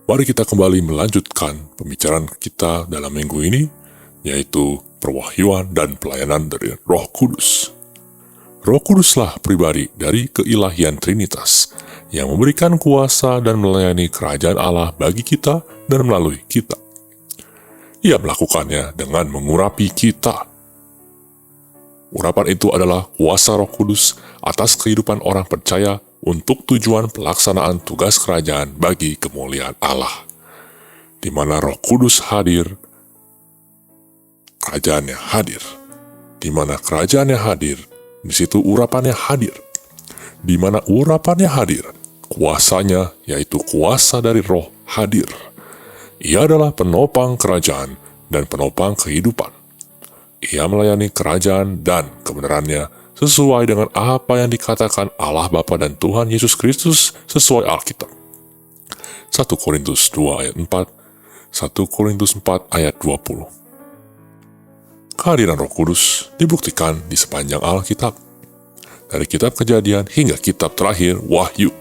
Mari kita kembali melanjutkan pembicaraan kita dalam minggu ini, yaitu perwahyuan dan pelayanan dari Roh Kudus. Roh Kuduslah pribadi dari keilahian Trinitas yang memberikan kuasa dan melayani kerajaan Allah bagi kita dan melalui kita. Ia melakukannya dengan mengurapi kita. Urapan itu adalah kuasa Roh Kudus atas kehidupan orang percaya untuk tujuan pelaksanaan tugas kerajaan bagi kemuliaan Allah. Di mana Roh Kudus hadir, kerajaannya hadir. Di mana kerajaannya hadir, di situ urapannya hadir. Di mana urapannya hadir, kuasanya, yaitu kuasa dari Roh, hadir. Ia adalah penopang kerajaan dan penopang kehidupan. Ia melayani kerajaan dan kebenarannya sesuai dengan apa yang dikatakan Allah Bapa dan Tuhan Yesus Kristus sesuai Alkitab. 1 Korintus 2 ayat 4, 1 Korintus 4 ayat 20. Kehadiran Roh Kudus dibuktikan di sepanjang Alkitab, dari kitab Kejadian hingga kitab terakhir Wahyu.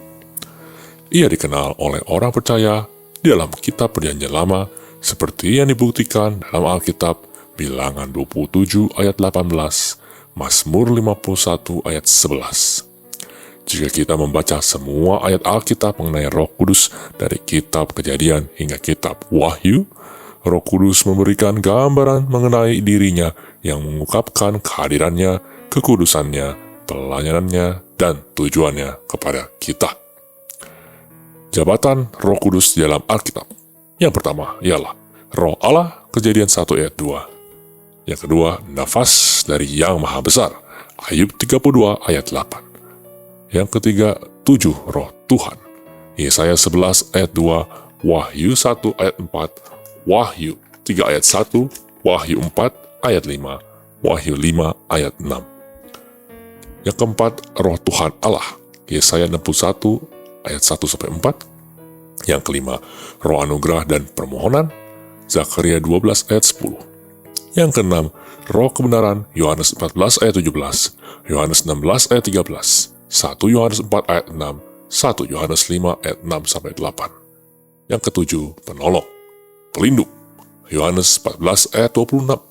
Ia dikenal oleh orang percaya di dalam kitab Perjanjian Lama seperti yang dibuktikan dalam Alkitab Bilangan 27 ayat 18, Mazmur 51 ayat 11. Jika kita membaca semua ayat Alkitab mengenai Roh Kudus dari kitab Kejadian hingga kitab Wahyu, Roh Kudus memberikan gambaran mengenai dirinya yang mengungkapkan kehadirannya, kekudusannya, pelayanannya, dan tujuannya kepada kita. Jabatan Roh Kudus di dalam Alkitab. Yang pertama ialah Roh Allah, Kejadian 1 ayat 2. Yang kedua, nafas dari Yang Maha Besar, Ayub 32 ayat 8. Yang ketiga, 7 Roh Tuhan, Yesaya 11 ayat 2, Wahyu 1 ayat 4, Wahyu 3 ayat 1, Wahyu 4 ayat 5, Wahyu 5 ayat 6. Yang keempat, Roh Tuhan Allah, Yesaya 61 ayat 1-4. Yang kelima, Roh Anugerah dan Permohonan, Zakaria 12 ayat 10. Yang keenam, Roh Kebenaran, Yohanes 14 ayat 17, Yohanes 16 ayat 13, 1 Yohanes 4 ayat 6, 1 Yohanes 5 ayat 6-8. Yang ketujuh, Penolong, Pelindung, Yohanes 14 ayat 26.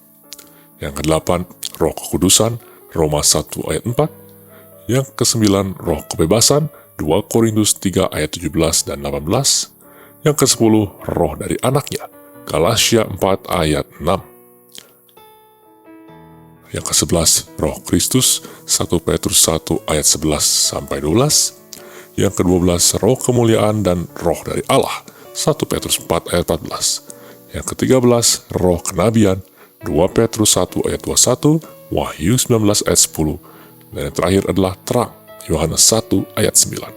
Yang kedelapan, Roh Kekudusan, Roma 1 ayat 4. Yang kesembilan, Roh Kebebasan, 2 Korintus 3 ayat 17 dan 18. Yang kesepuluh, Roh dari Anaknya, Galatia 4 ayat 6. Yang ke-11, Roh Kristus, 1 Petrus 1 ayat 11-12. Yang ke-12, Roh Kemuliaan dan Roh dari Allah, 1 Petrus 4 ayat 14. Yang ke-13, Roh Kenabian, 2 Petrus 1 ayat 21, Wahyu 19 ayat 10. Dan yang terakhir adalah terang, Yohanes 1 ayat 9.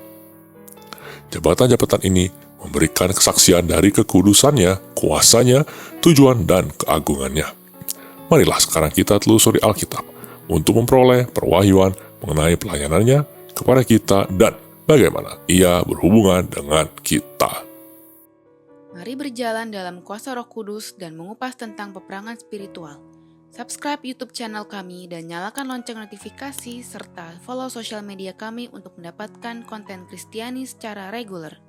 Jabatan-jabatan ini memberikan kesaksian dari kekudusannya, kuasanya, tujuan, dan keagungannya. Marilah sekarang kita telusuri Alkitab untuk memperoleh perwahyuan mengenai pelayanannya kepada kita dan bagaimana ia berhubungan dengan kita. Mari berjalan dalam kuasa Roh Kudus dan mengupas tentang peperangan spiritual. Subscribe YouTube channel kami dan nyalakan lonceng notifikasi serta follow sosial media kami untuk mendapatkan konten Kristiani secara reguler.